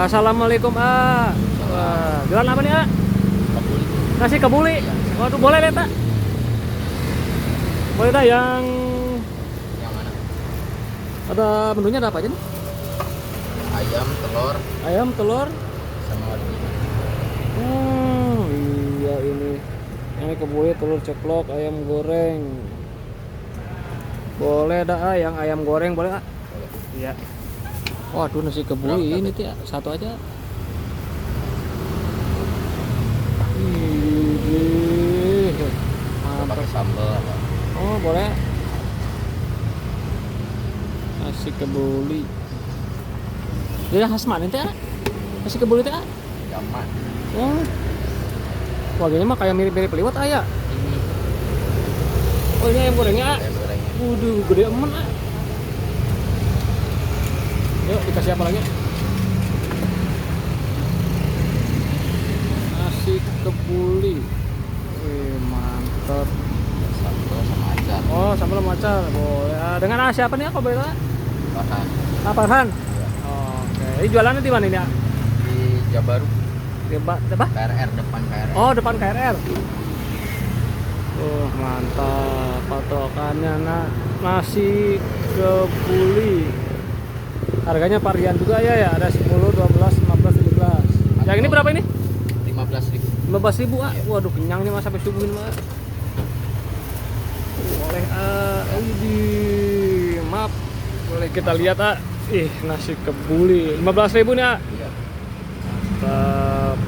Assalamualaikum, A. Wah, jualan apa nih, A? Kebuli. Nasi kebuli. Iya. Waduh, boleh lihat, A? Boleh dah yang Yang mana? ada menunya, ada apa aja nih? Ayam, telur, Ayam, telur. sama roti. Iya ini. Yang kebuli, telur ceplok, ayam goreng. Boleh dah, A, yang ayam goreng boleh, A? Boleh. Iya. Waduh, nasi kebuli Berapa ini tadi? tuh, satu aja. Ih, Mau mantap. pakai sambal apa? Oh, boleh. Nasi kebuli. Dia khas mana teh? Nasi kebuli teh? Jaman. Oh. Waganya mah kayak mirip-mirip liwet aya. Ini Oh, ini ayam gorengnya. ayam gorengnya. Waduh, gede emen, ah. Yuk, dikasih apa lagi? Nasi kebuli. Wih, mantap. Sambal sama acar. Oh, sambal sama acar. Boleh. Ah, dengan nasi apa nih, aku boleh tahu? Bahan Ah, Farhan. Oke. Ini jualannya di mana ini, ya? di Jabaru. Di apa? KRR depan KRR. Oh, depan KRL. Oh, mantap. Patokannya nasi kebuli. Harganya varian juga ya, ada 10, 12, 15, 17. Yang ini berapa ini? 15.000. 15.000, ah. Iya. Waduh, kenyang nih Mas sampai subuh ini, Mas. Boleh, ini maaf. Boleh kita lihat, ah. Ih, nasi kebuli. 15.000 nih, ah. Iya. Mantap.